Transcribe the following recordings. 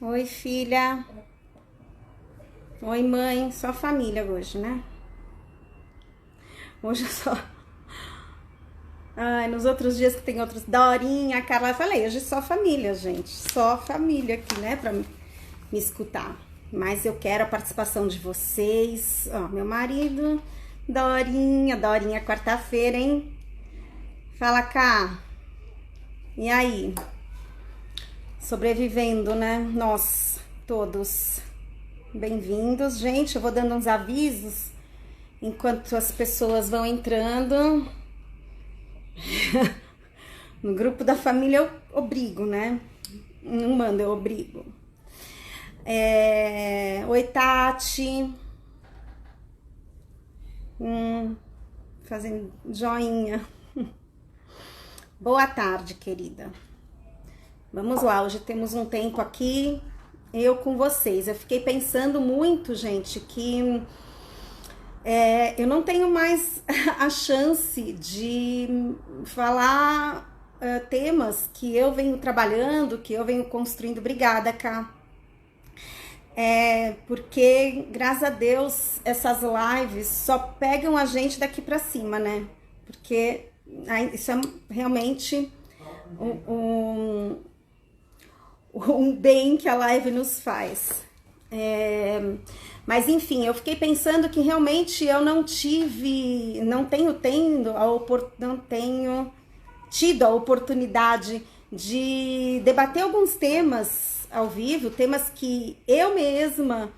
Oi, filha. Oi, mãe. Só família hoje, né? Hoje é só. Ai, nos outros dias que tem outros. Dorinha, Carla, falei. Hoje é só família, gente. Só família aqui, né? Pra me escutar. Mas eu quero a participação de vocês. Ó, meu marido. Dorinha, quarta-feira, hein? Fala cá. E aí? Sobrevivendo, né? Nós, todos. Bem-vindos, gente. Eu vou dando uns avisos enquanto as pessoas vão entrando. No grupo da família eu obrigo, né? Não mando, eu obrigo. Oi, Tati. Fazendo joinha. Boa tarde, querida. Vamos lá, hoje temos um tempo aqui, eu com vocês. Eu fiquei pensando muito, gente, que eu não tenho mais a chance de falar temas que eu venho trabalhando, que eu venho construindo. Obrigada, Cá. Porque, graças a Deus, essas lives só pegam a gente daqui pra cima, né? Porque isso é realmente um bem que a live nos faz. Mas enfim, eu fiquei pensando que realmente eu não tenho tido a oportunidade de debater alguns temas ao vivo, temas que eu mesma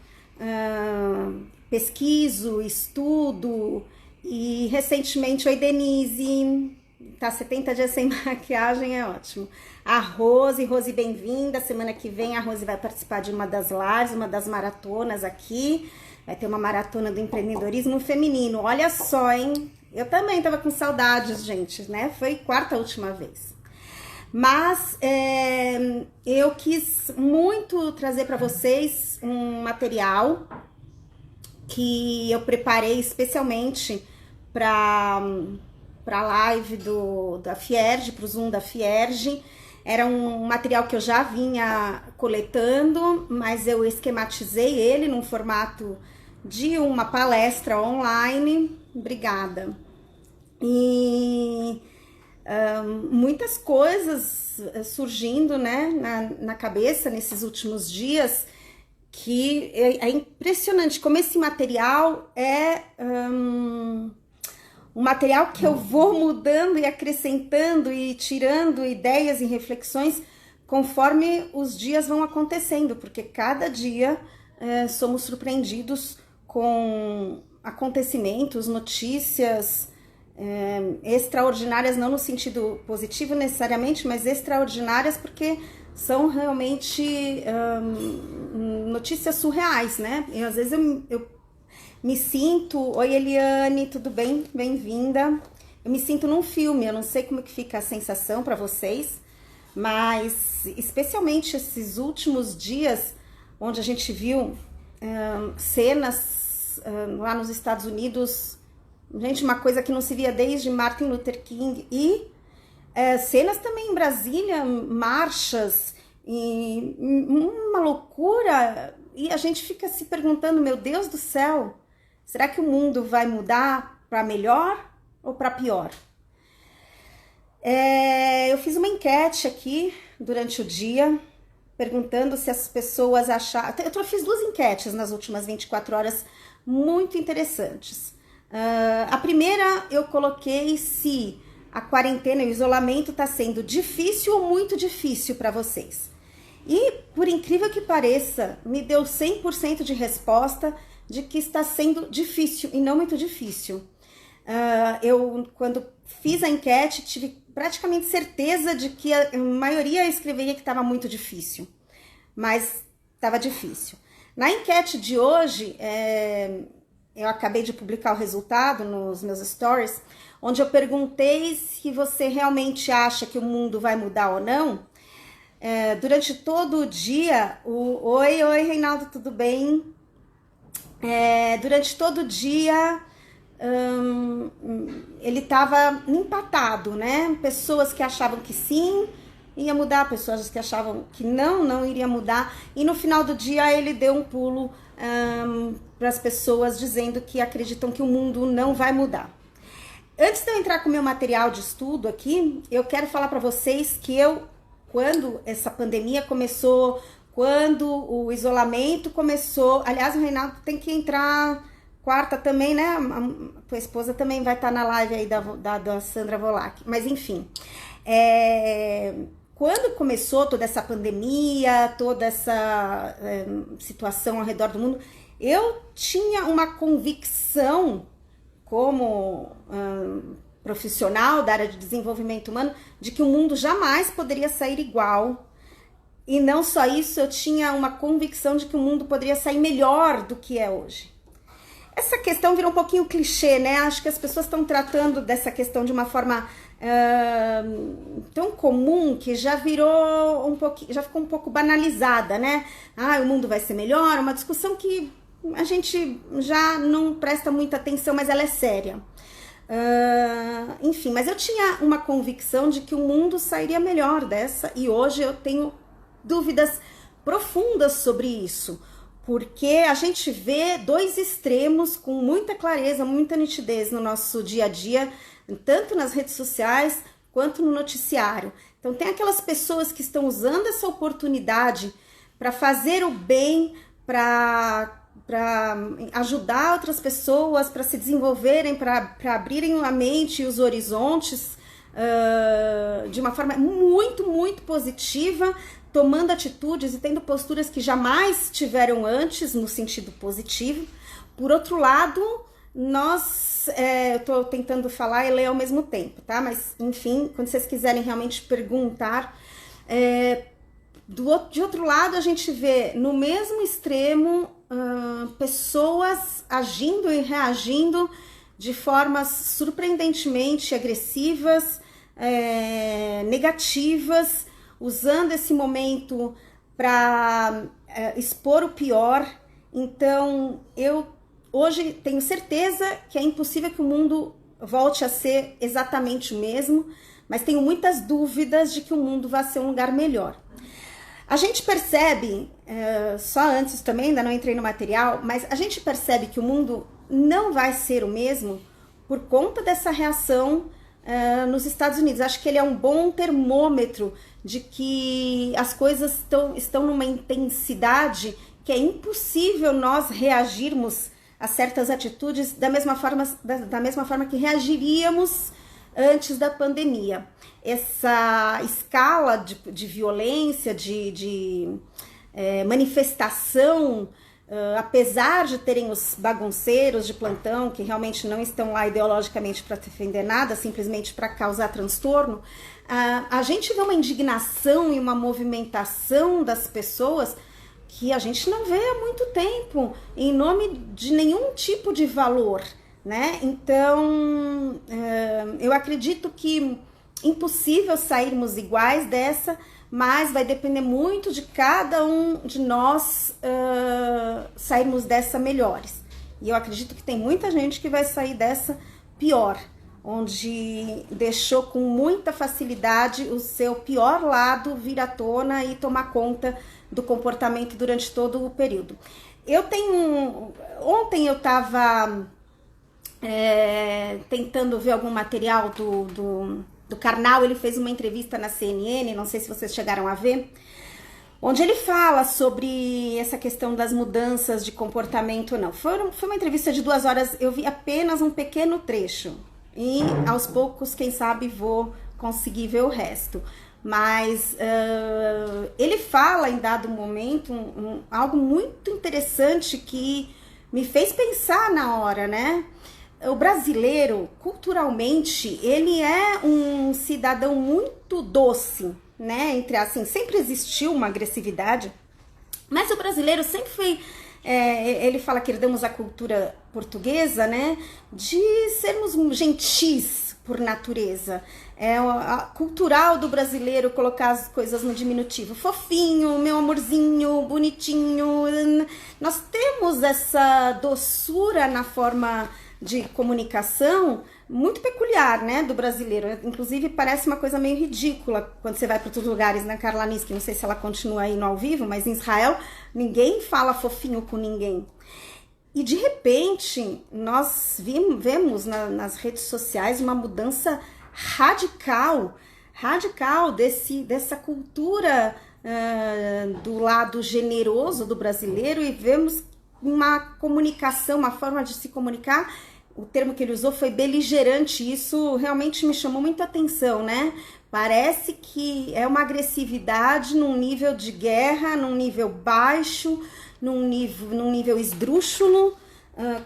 pesquiso, estudo, e recentemente oi, Denise, tá 70 dias sem maquiagem, é ótimo. A Rose, bem-vinda. Semana que vem a Rose vai participar de uma das lives, uma das maratonas aqui. Vai ter uma maratona do empreendedorismo feminino. Olha só, hein? Eu também tava com saudades, gente, né? Foi quarta última vez. Mas eu quis muito trazer para vocês um material que eu preparei especialmente para a live da Fierge, para o Zoom da Fierge. Era um material que eu já vinha coletando, mas eu esquematizei ele num formato de uma palestra online. Obrigada. E muitas coisas surgindo, né, na cabeça nesses últimos dias, que é impressionante como esse material um material que eu vou mudando e acrescentando e tirando ideias e reflexões conforme os dias vão acontecendo, porque cada dia somos surpreendidos com acontecimentos, notícias extraordinárias, não no sentido positivo necessariamente, mas extraordinárias porque são realmente notícias surreais, né? E às vezes eu me sinto... Oi, Eliane, tudo bem? Bem-vinda. Eu me sinto num filme, eu não sei como que fica a sensação para vocês, mas especialmente esses últimos dias, onde a gente viu cenas lá nos Estados Unidos, gente, uma coisa que não se via desde Martin Luther King, e cenas também em Brasília, marchas, e uma loucura, e a gente fica se perguntando, meu Deus do céu, será que o mundo vai mudar para melhor ou para pior? Eu fiz uma enquete aqui durante o dia, perguntando se as pessoas acharam... Eu fiz 2 enquetes nas últimas 24 horas, muito interessantes. A primeira eu coloquei se a quarentena e o isolamento está sendo difícil ou muito difícil para vocês. E, por incrível que pareça, me deu 100% de resposta de que está sendo difícil e não muito difícil. Eu, quando fiz a enquete, tive praticamente certeza de que a maioria escreveria que estava muito difícil, mas estava difícil. Na enquete de hoje, eu acabei de publicar o resultado nos meus stories, onde eu perguntei se você realmente acha que o mundo vai mudar ou não. Durante todo o dia, Oi, Reinaldo, tudo bem? Durante todo o dia, ele estava empatado, né? Pessoas que achavam que sim, ia mudar, pessoas que achavam que não iria mudar, e no final do dia ele deu um pulo para as pessoas dizendo que acreditam que o mundo não vai mudar. Antes de eu entrar com o meu material de estudo aqui, eu quero falar para vocês que quando essa pandemia começou, quando o isolamento começou, aliás, o Reinaldo tem que entrar quarta também, né? A tua esposa também vai estar na live aí da Sandra Volak, mas enfim. Quando começou toda essa pandemia, toda essa situação ao redor do mundo, eu tinha uma convicção como profissional da área de desenvolvimento humano de que o mundo jamais poderia sair igual. E não só isso, eu tinha uma convicção de que o mundo poderia sair melhor do que é hoje. Essa questão virou um pouquinho clichê, né? Acho que as pessoas estão tratando dessa questão de uma forma tão comum que já virou já ficou um pouco banalizada, né? O mundo vai ser melhor, uma discussão que a gente já não presta muita atenção, mas ela é séria. Enfim, mas eu tinha uma convicção de que o mundo sairia melhor dessa, e hoje eu tenho dúvidas profundas sobre isso, porque a gente vê dois extremos com muita clareza, muita nitidez no nosso dia a dia, tanto nas redes sociais quanto no noticiário. Então tem aquelas pessoas que estão usando essa oportunidade para fazer o bem, para ajudar outras pessoas, para se desenvolverem, para abrirem a mente e os horizontes de uma forma muito, muito positiva, tomando atitudes e tendo posturas que jamais tiveram antes, no sentido positivo. Por outro lado, eu tô tentando falar e ler ao mesmo tempo, tá? Mas, enfim, quando vocês quiserem realmente perguntar, de outro lado, a gente vê no mesmo extremo pessoas agindo e reagindo de formas surpreendentemente agressivas, negativas, usando esse momento para expor o pior. Então, eu hoje tenho certeza que é impossível que o mundo volte a ser exatamente o mesmo, mas tenho muitas dúvidas de que o mundo vai ser um lugar melhor. A gente percebe, só antes também, ainda não entrei no material, mas a gente percebe que o mundo não vai ser o mesmo por conta dessa reação nos Estados Unidos. Acho que ele é um bom termômetro de que as coisas estão numa intensidade que é impossível nós reagirmos a certas atitudes da mesma forma que reagiríamos antes da pandemia. Essa escala de violência, de manifestação, apesar de terem os bagunceiros de plantão, que realmente não estão lá ideologicamente para defender nada, simplesmente para causar transtorno, a gente vê uma indignação e uma movimentação das pessoas que a gente não vê há muito tempo, em nome de nenhum tipo de valor, né? Então, eu acredito que impossível sairmos iguais dessa, mas vai depender muito de cada um de nós sairmos dessa melhores. E eu acredito que tem muita gente que vai sair dessa pior, onde deixou com muita facilidade o seu pior lado vir à tona e tomar conta do comportamento durante todo o período. Ontem eu estava tentando ver algum material do Karnal. Ele fez uma entrevista na CNN, não sei se vocês chegaram a ver, onde ele fala sobre essa questão das mudanças de comportamento ou não. Foi uma entrevista de 2 horas, eu vi apenas um pequeno trecho, e aos poucos, quem sabe, vou conseguir ver o resto. Mas ele fala em dado momento algo muito interessante que me fez pensar na hora, né? O brasileiro, culturalmente, ele é um cidadão muito doce, né? Sempre existiu uma agressividade, mas o brasileiro sempre foi, ele fala que herdamos a cultura portuguesa, né? De sermos gentis por natureza. É cultural do brasileiro colocar as coisas no diminutivo. Fofinho, meu amorzinho, bonitinho. Nós temos essa doçura na forma de comunicação, muito peculiar, né, do brasileiro. Inclusive, parece uma coisa meio ridícula quando você vai para outros lugares, na Carla Niski, não sei se ela continua aí no ao vivo, mas em Israel, ninguém fala fofinho com ninguém. E, de repente, nós vemos nas redes sociais uma mudança radical dessa cultura do lado generoso do brasileiro, e vemos uma comunicação, uma forma de se comunicar. O termo que ele usou foi beligerante. Isso realmente me chamou muita atenção, né? Parece que é uma agressividade num nível de guerra, num nível baixo, num nível esdrúxulo,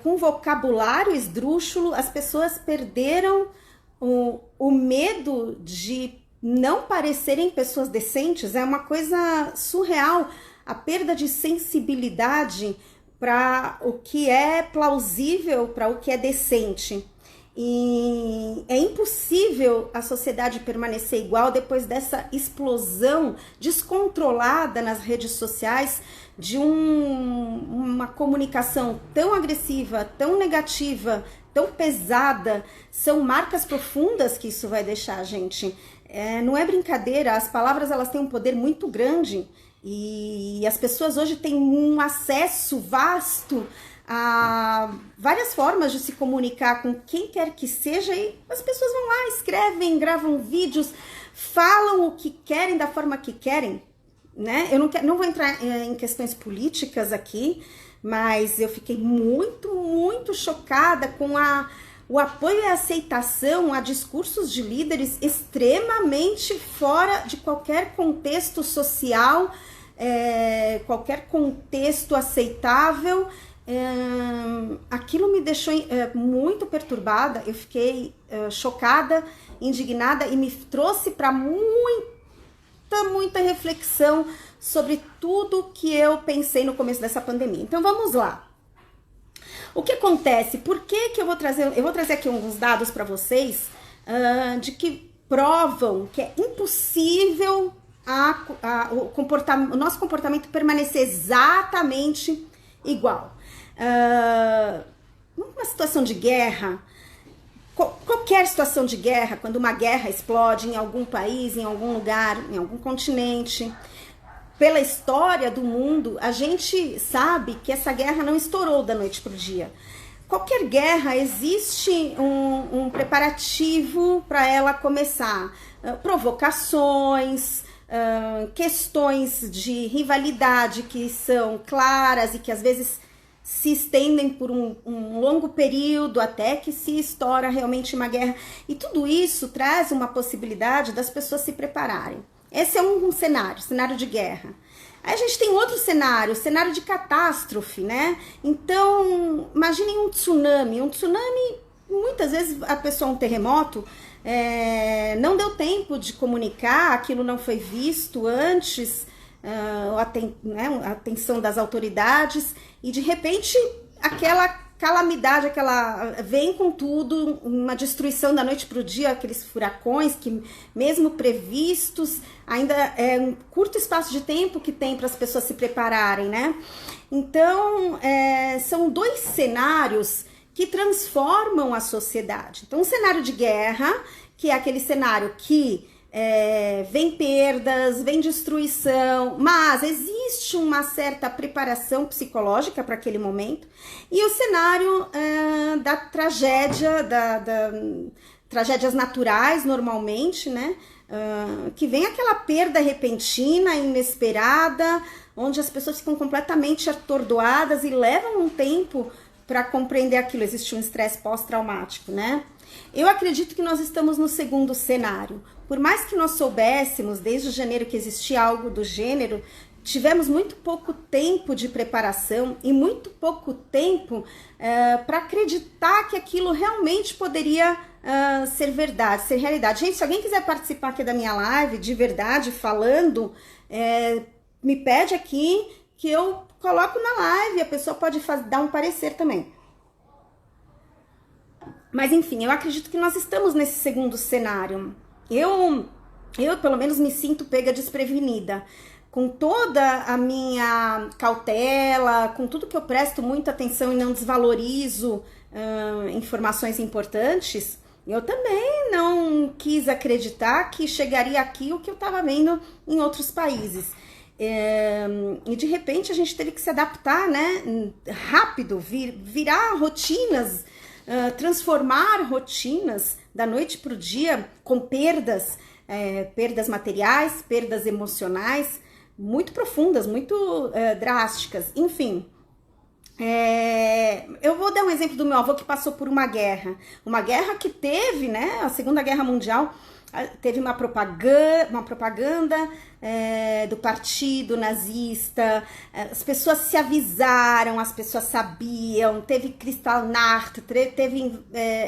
com vocabulário esdrúxulo. As pessoas perderam o medo de não parecerem pessoas decentes. É uma coisa surreal, a perda de sensibilidade para o que é plausível, para o que é decente. E é impossível a sociedade permanecer igual depois dessa explosão descontrolada nas redes sociais de uma comunicação tão agressiva, tão negativa, tão pesada. São marcas profundas que isso vai deixar, gente. Não é brincadeira, as palavras elas têm um poder muito grande, e as pessoas hoje têm um acesso vasto a várias formas de se comunicar com quem quer que seja, e as pessoas vão lá, escrevem, gravam vídeos, falam o que querem da forma que querem, né? Eu não vou entrar em questões políticas aqui, mas eu fiquei muito, muito chocada com o apoio e a aceitação a discursos de líderes extremamente fora de qualquer contexto social, qualquer contexto aceitável. Aquilo me deixou muito perturbada. Eu fiquei chocada, indignada, e me trouxe para muita reflexão sobre tudo que eu pensei no começo dessa pandemia. Então vamos lá. O que acontece? Por que que eu vou trazer aqui alguns dados para vocês de que provam que é impossível o nosso comportamento permanecer exatamente igual. Numa situação de guerra, qualquer situação de guerra, quando uma guerra explode em algum país, em algum lugar, em algum continente, pela história do mundo, a gente sabe que essa guerra não estourou da noite para o dia. Qualquer guerra existe um preparativo para ela começar. Provocações, questões de rivalidade que são claras e que às vezes se estendem por um longo período até que se estoura realmente uma guerra. E tudo isso traz uma possibilidade das pessoas se prepararem. Esse é um cenário de guerra. Aí a gente tem outro cenário, o cenário de catástrofe, né? Então, imaginem um tsunami. Um tsunami, muitas vezes a pessoa, um terremoto, não deu tempo de comunicar, aquilo não foi visto antes, a atenção das autoridades, e de repente aquela calamidade, vem com tudo, uma destruição da noite para o dia, aqueles furacões que, mesmo previstos, ainda é um curto espaço de tempo que tem para as pessoas se prepararem, né? Então, são dois cenários que transformam a sociedade. Então, um cenário de guerra, que é aquele cenário que vem perdas, vem destruição, mas existe uma certa preparação psicológica para aquele momento. E o cenário da tragédia, tragédias naturais, normalmente, né? Que vem aquela perda repentina, inesperada, onde as pessoas ficam completamente atordoadas e levam um tempo para compreender aquilo. Existe um estresse pós-traumático, né? Eu acredito que nós estamos no segundo cenário. Por mais que nós soubéssemos desde janeiro que existia algo do gênero, tivemos muito pouco tempo de preparação e muito pouco tempo para acreditar que aquilo realmente poderia ser verdade, ser realidade. Gente, se alguém quiser participar aqui da minha live, de verdade, falando, me pede aqui que eu coloco na live, a pessoa pode dar um parecer também. Mas enfim, eu acredito que nós estamos nesse segundo cenário. Eu pelo menos me sinto pega desprevenida. Com toda a minha cautela, com tudo que eu presto muita atenção e não desvalorizo informações importantes, Eu também não quis acreditar que chegaria aqui o que eu estava vendo em outros países. E de repente a gente teve que se adaptar, né? Rápido, virar rotinas, transformar rotinas da noite para o dia com perdas, perdas materiais, perdas emocionais muito profundas, muito drásticas, enfim. Eu vou dar um exemplo do meu avô que passou por uma guerra que teve, né, a Segunda Guerra Mundial, teve uma propaganda do partido nazista, as pessoas se avisaram, as pessoas sabiam, teve Kristallnacht, teve,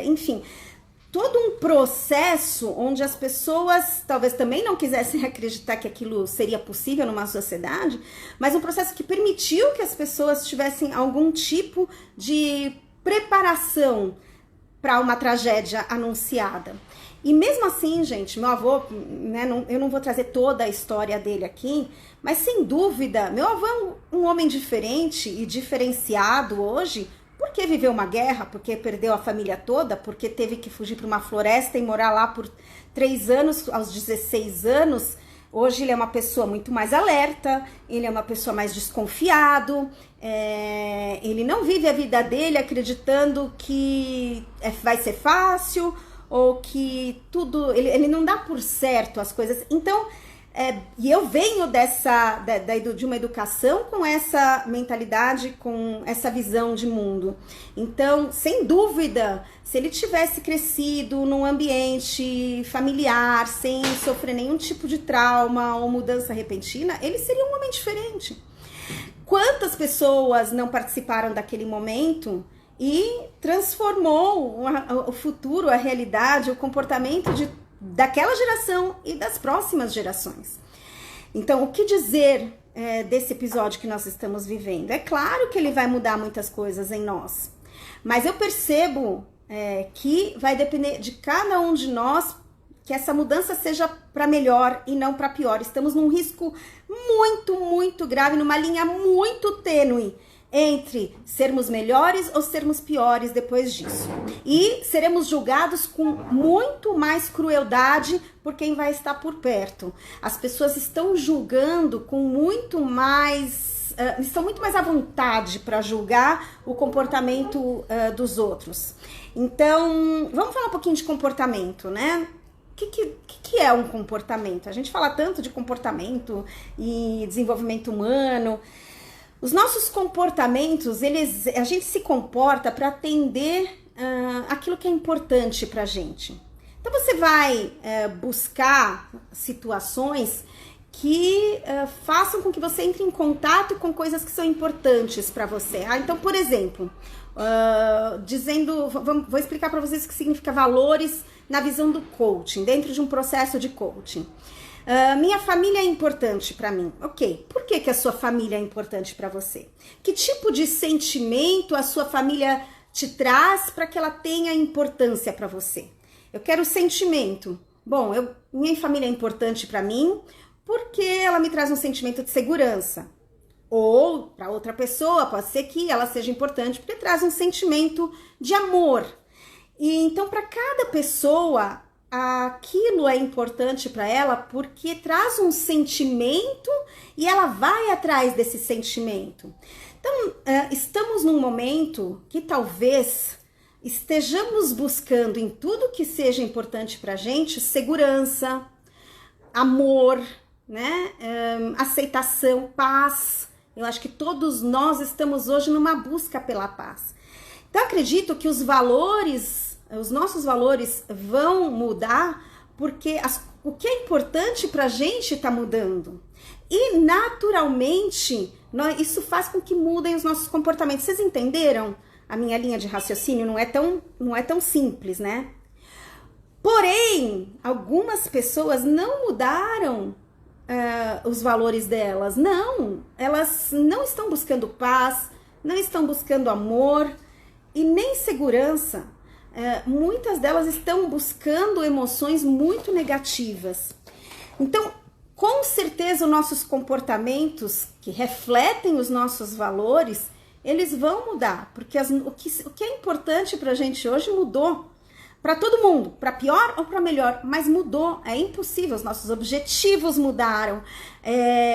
enfim, todo um processo onde as pessoas talvez também não quisessem acreditar que aquilo seria possível numa sociedade, mas um processo que permitiu que as pessoas tivessem algum tipo de preparação para uma tragédia anunciada. E mesmo assim, gente, meu avô, né, eu não vou trazer toda a história dele aqui, mas sem dúvida, meu avô é um homem diferente e diferenciado hoje, porque viveu uma guerra, porque perdeu a família toda, porque teve que fugir para uma floresta e morar lá por 3 anos, aos 16 anos. Hoje ele é uma pessoa muito mais alerta, ele é uma pessoa mais desconfiado, ele não vive a vida dele acreditando que vai ser fácil, ou que tudo, ele não dá por certo as coisas. Então, e eu venho de uma educação com essa mentalidade, com essa visão de mundo. Então, sem dúvida, se ele tivesse crescido num ambiente familiar, sem sofrer nenhum tipo de trauma ou mudança repentina, ele seria um homem diferente. Quantas pessoas não participaram daquele momento e transformou o futuro, a realidade, o comportamento daquela geração e das próximas gerações. Então, o que dizer desse episódio que nós estamos vivendo? É claro que ele vai mudar muitas coisas em nós, mas eu percebo que vai depender de cada um de nós que essa mudança seja para melhor e não para pior. Estamos num risco muito, muito grave, numa linha muito tênue entre sermos melhores ou sermos piores depois disso. E seremos julgados com muito mais crueldade por quem vai estar por perto. As pessoas estão julgando com muito mais... estão muito mais à vontade para julgar o comportamento dos outros. Então, vamos falar um pouquinho de comportamento, né? O que é um comportamento? A gente fala tanto de comportamento e desenvolvimento humano. Os nossos comportamentos, a gente se comporta para atender aquilo que é importante para a gente. Então você vai buscar situações que façam com que você entre em contato com coisas que são importantes para você. Então, por exemplo, vou explicar para vocês o que significa valores na visão do coaching, dentro de um processo de coaching. Minha família é importante para mim. Ok, por que a sua família é importante para você? Que tipo de sentimento a sua família te traz para que ela tenha importância para você? Eu quero sentimento. Bom, minha família é importante para mim porque ela me traz um sentimento de segurança. Ou, para outra pessoa, pode ser que ela seja importante porque traz um sentimento de amor. E então, para cada pessoa, aquilo é importante para ela porque traz um sentimento e ela vai atrás desse sentimento. Então, estamos num momento que talvez estejamos buscando em tudo que seja importante para a gente segurança, amor, né? Aceitação, paz. Eu acho que todos nós estamos hoje numa busca pela paz. Então, acredito que os nossos valores vão mudar porque o que é importante para a gente está mudando. E, naturalmente, isso faz com que mudem os nossos comportamentos. Vocês entenderam? A minha linha de raciocínio não é tão simples, né? Porém, algumas pessoas não mudaram os valores delas. Não, elas não estão buscando paz, não estão buscando amor e nem segurança. Muitas delas estão buscando emoções muito negativas. Então, com certeza, os nossos comportamentos que refletem os nossos valores, eles vão mudar, porque o que é importante para a gente hoje mudou. para todo mundo, para pior ou para melhor, mas mudou, é impossível, os nossos objetivos mudaram,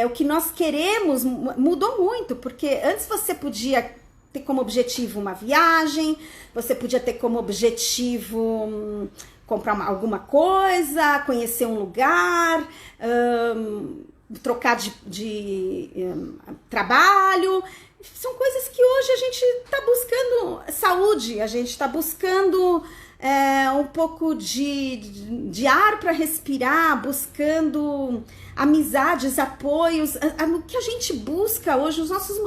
o que nós queremos mudou muito, porque antes você podia ter como objetivo uma viagem, você podia ter como objetivo comprar alguma coisa, conhecer um lugar, trocar de trabalho. São coisas que hoje a gente está buscando saúde, a gente está buscando um pouco de ar para respirar, buscando amizades, apoios. O que a gente busca hoje, os nossos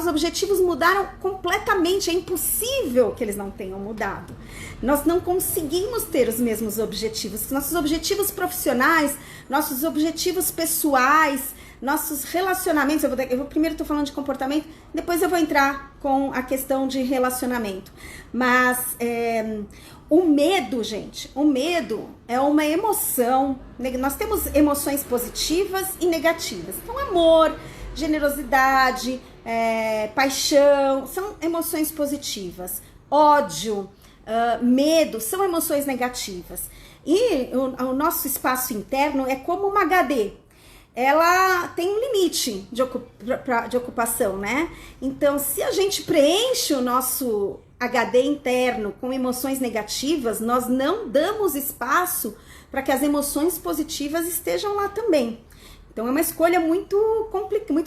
objetivos mudaram completamente. É impossível que eles não tenham mudado. Nós não conseguimos ter os mesmos objetivos. Nossos objetivos profissionais, nossos objetivos pessoais, nossos relacionamentos, eu primeiro estou falando de comportamento, depois eu vou entrar com a questão de relacionamento. Mas o medo, gente, o medo é uma emoção. Nós temos emoções positivas e negativas. Então, amor, generosidade, paixão, são emoções positivas. Ódio, medo, são emoções negativas. E o nosso espaço interno é como uma HD. Ela tem um limite de ocupação, né? Então, se a gente preenche o nosso HD interno com emoções negativas, nós não damos espaço para que as emoções positivas estejam lá também. Então, é uma escolha muito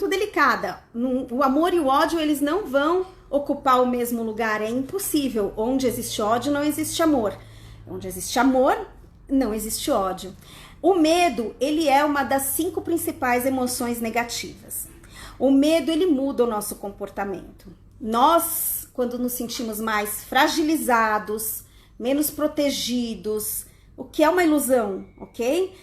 delicada. O amor e o ódio, eles não vão ocupar o mesmo lugar, é impossível. Onde existe ódio, não existe amor. Onde existe amor, não existe ódio. O medo, ele é uma das 5 principais emoções negativas. O medo, ele muda o nosso comportamento. Nós, quando nos sentimos mais fragilizados, menos protegidos, o que é uma ilusão, ok?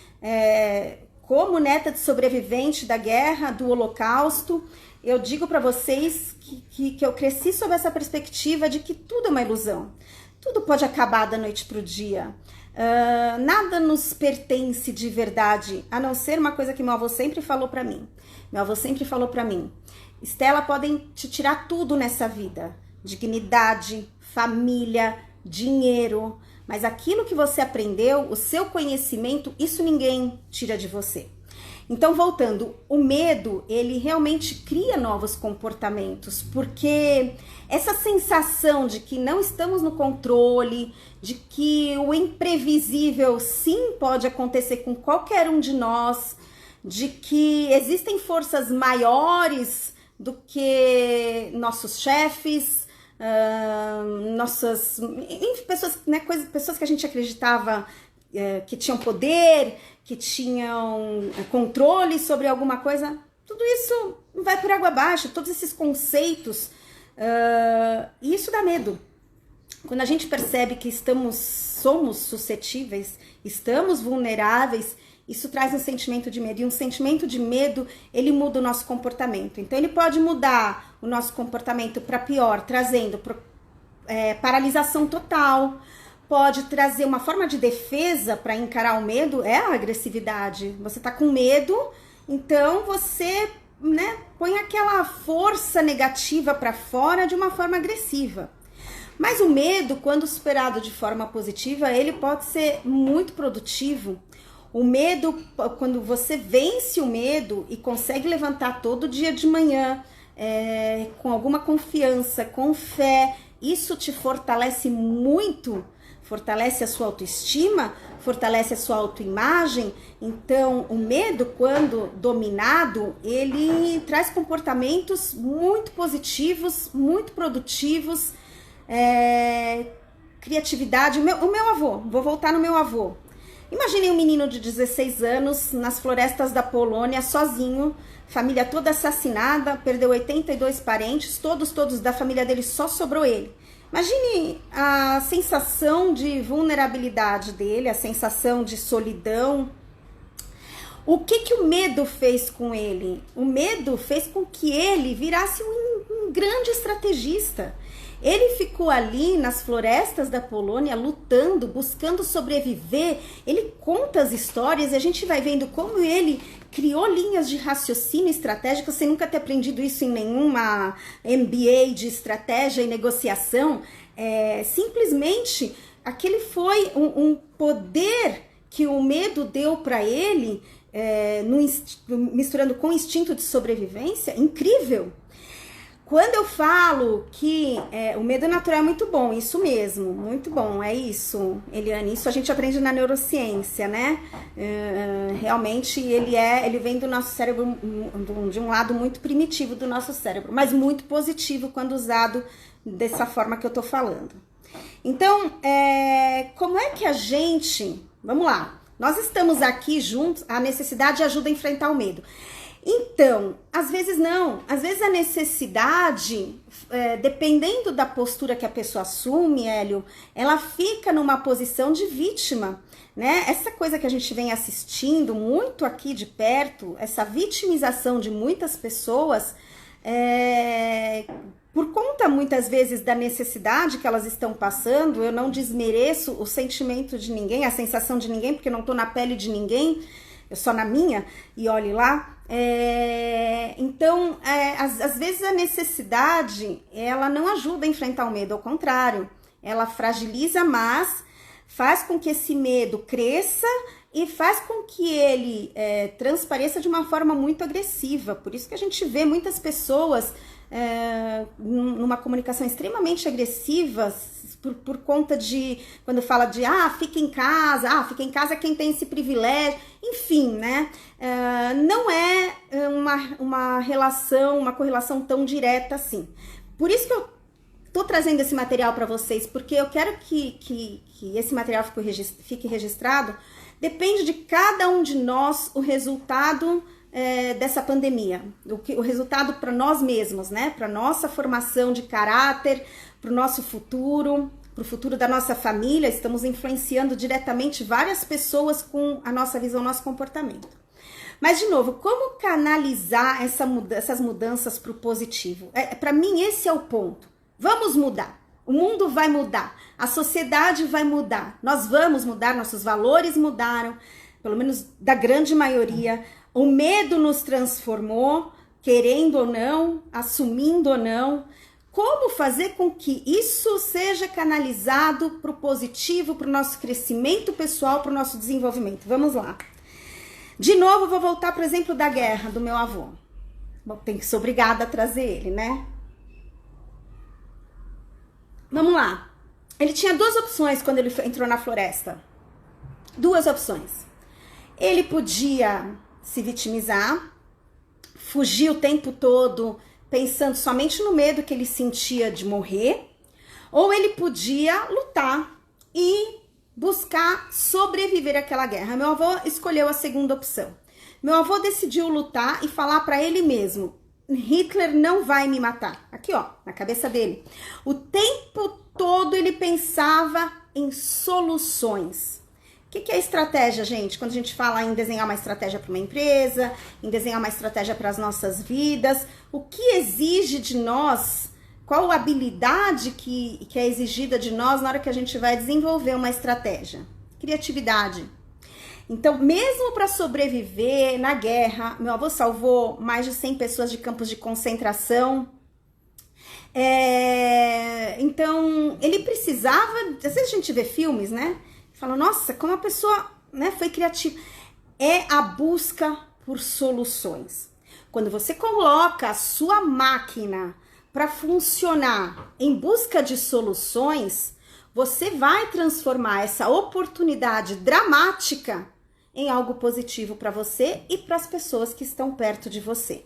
Como neta de sobrevivente da guerra, do Holocausto, eu digo para vocês que eu cresci sob essa perspectiva de que tudo é uma ilusão. Tudo pode acabar da noite para o dia. Nada nos pertence de verdade, a não ser uma coisa que meu avô sempre falou pra mim. Meu avô sempre falou pra mim: Estela, podem te tirar tudo nessa vida, dignidade, família, dinheiro, mas aquilo que você aprendeu, o seu conhecimento, isso ninguém tira de você. Então, voltando, o medo, ele realmente cria novos comportamentos, porque essa sensação de que não estamos no controle, de que o imprevisível sim pode acontecer com qualquer um de nós, de que existem forças maiores do que nossos chefes, pessoas, né, pessoas que a gente acreditava que tinham poder, que tinham controle sobre alguma coisa, tudo isso vai por água abaixo, todos esses conceitos, e isso dá medo. Quando a gente percebe que somos suscetíveis, estamos vulneráveis, isso traz um sentimento de medo, e um sentimento de medo, ele muda o nosso comportamento. Então, ele pode mudar o nosso comportamento para pior, trazendo paralisação total. Pode trazer uma forma de defesa para encarar o medo, é a agressividade. Você tá com medo, então você, né, põe aquela força negativa para fora de uma forma agressiva. Mas o medo, quando superado de forma positiva, ele pode ser muito produtivo. O medo, quando você vence o medo e consegue levantar todo dia de manhã, com alguma confiança, com fé, isso te fortalece muito. Fortalece a sua autoestima, fortalece a sua autoimagem. Então, o medo, quando dominado, ele traz comportamentos muito positivos, muito produtivos, criatividade. O meu avô, vou voltar no meu avô. Imaginem um menino de 16 anos nas florestas da Polônia, sozinho, família toda assassinada, perdeu 82 parentes, todos da família dele, só sobrou ele. Imagine a sensação de vulnerabilidade dele, a sensação de solidão. O que o medo fez com ele? O medo fez com que ele virasse um grande estrategista. Ele ficou ali nas florestas da Polônia lutando, buscando sobreviver. Ele conta as histórias e a gente vai vendo como ele criou linhas de raciocínio estratégico sem nunca ter aprendido isso em nenhuma MBA de estratégia e negociação. Simplesmente aquele foi um poder que o medo deu para ele, misturando com o instinto de sobrevivência, incrível. Quando eu falo que o medo natural é muito bom, isso mesmo, muito bom, é isso, Eliane, isso a gente aprende na neurociência, né? Realmente ele vem do nosso cérebro, de um lado muito primitivo do nosso cérebro, mas muito positivo quando usado dessa forma que eu tô falando. Então, como é que a gente... Vamos lá, nós estamos aqui juntos, a necessidade ajuda a enfrentar o medo. Então, às vezes não, às vezes a necessidade, dependendo da postura que a pessoa assume, Hélio, ela fica numa posição de vítima, né? Essa coisa que a gente vem assistindo muito aqui de perto, essa vitimização de muitas pessoas, por conta muitas vezes da necessidade que elas estão passando, eu não desmereço o sentimento de ninguém, a sensação de ninguém, porque eu não tô na pele de ninguém, eu só na minha, e olhe lá. Então, às vezes a necessidade, ela não ajuda a enfrentar o medo, ao contrário, ela fragiliza mais, faz com que esse medo cresça e faz com que ele transpareça de uma forma muito agressiva. Por isso que a gente vê muitas pessoas numa comunicação extremamente agressiva por conta de, quando fala de fica em casa quem tem esse privilégio, enfim, né? Não é uma relação, uma correlação tão direta assim. Por isso que eu tô trazendo esse material para vocês, porque eu quero que esse material fique registrado. Depende de cada um de nós o resultado dessa pandemia, o resultado para nós mesmos, né? Para nossa formação de caráter, para o nosso futuro, para o futuro da nossa família. Estamos influenciando diretamente várias pessoas com a nossa visão, nosso comportamento. Mas, de novo, como canalizar essas mudanças para o positivo? Para mim, esse é o ponto. Vamos mudar. O mundo vai mudar. A sociedade vai mudar. Nós vamos mudar. Nossos valores mudaram, pelo menos da grande maioria. O medo nos transformou, querendo ou não, assumindo ou não. Como fazer com que isso seja canalizado para o positivo, para o nosso crescimento pessoal, para o nosso desenvolvimento? Vamos lá. De novo, vou voltar para o exemplo da guerra do meu avô. Bom, tem que ser obrigada a trazer ele, né? Vamos lá. Ele tinha duas opções quando ele entrou na floresta. Duas opções. Ele podia se vitimizar, fugir o tempo todo pensando somente no medo que ele sentia de morrer, ou ele podia lutar e buscar sobreviver àquela guerra. Meu avô escolheu a segunda opção. Meu avô decidiu lutar e falar para ele mesmo: Hitler não vai me matar. Aqui, ó, na cabeça dele. O tempo todo ele pensava em soluções. O que é estratégia, gente? Quando a gente fala em desenhar uma estratégia para uma empresa, em desenhar uma estratégia para as nossas vidas, o que exige de nós, qual a habilidade que é exigida de nós na hora que a gente vai desenvolver uma estratégia? Criatividade. Então, mesmo para sobreviver na guerra, meu avô salvou mais de 100 pessoas de campos de concentração. Então, ele precisava... Às vezes a gente vê filmes, né? Fala, nossa, como a pessoa, né, foi criativa. É a busca por soluções. Quando você coloca a sua máquina para funcionar em busca de soluções, você vai transformar essa oportunidade dramática em algo positivo para você e para as pessoas que estão perto de você.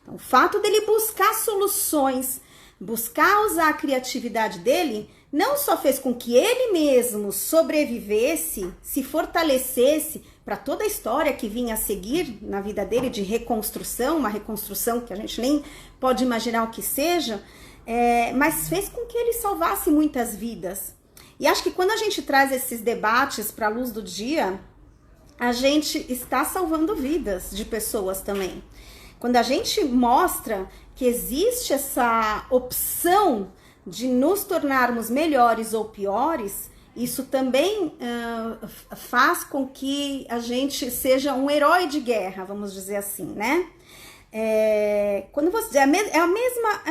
Então, o fato dele buscar soluções, buscar usar a criatividade dele, não só fez com que ele mesmo sobrevivesse, se fortalecesse para toda a história que vinha a seguir na vida dele de reconstrução, uma reconstrução que a gente nem pode imaginar o que seja, mas fez com que ele salvasse muitas vidas. E acho que quando a gente traz esses debates para a luz do dia, a gente está salvando vidas de pessoas também. Quando a gente mostra que existe essa opção de nos tornarmos melhores ou piores, isso também faz com que a gente seja um herói de guerra, vamos dizer assim, né? Quando você é a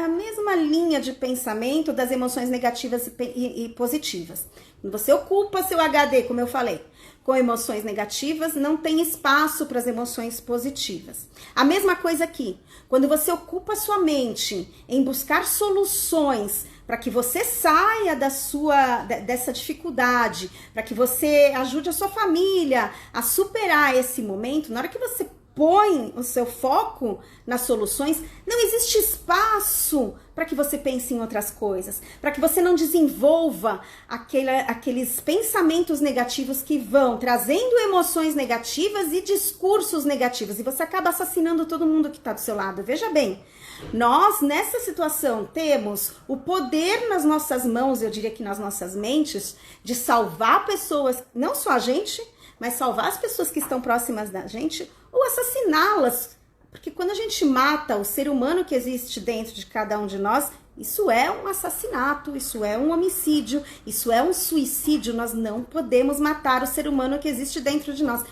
mesma linha de pensamento das emoções negativas e positivas. Quando você ocupa seu HD, como eu falei, com emoções negativas, não tem espaço para as emoções positivas. A mesma coisa aqui. Quando você ocupa sua mente em buscar soluções para que você saia dessa dificuldade, para que você ajude a sua família a superar esse momento, na hora que você põe o seu foco nas soluções, não existe espaço para que você pense em outras coisas, para que você não desenvolva aqueles pensamentos negativos que vão trazendo emoções negativas e discursos negativos, e você acaba assassinando todo mundo que está do seu lado. Veja bem, nós nessa situação temos o poder nas nossas mãos, eu diria que nas nossas mentes, de salvar pessoas, não só a gente, mas salvar as pessoas que estão próximas da gente ou assassiná-las. Porque quando a gente mata o ser humano que existe dentro de cada um de nós, isso é um assassinato, isso é um homicídio, isso é um suicídio. Nós não podemos matar o ser humano que existe dentro de nós.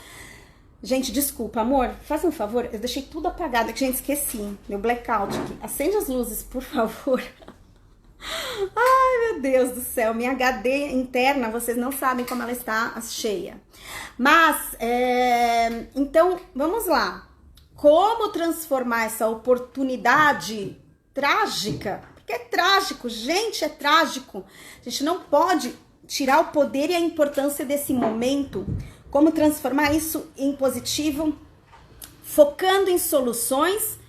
Gente, desculpa, amor, faz um favor, eu deixei tudo apagado, que gente, esqueci, meu blackout aqui. Acende as luzes, por favor. Ai, meu Deus do céu, minha HD interna, vocês não sabem como ela está cheia. Mas, então, vamos lá. Como transformar essa oportunidade trágica? Porque é trágico, gente, é trágico. A gente não pode tirar o poder e a importância desse momento. Como transformar isso em positivo? Focando em soluções,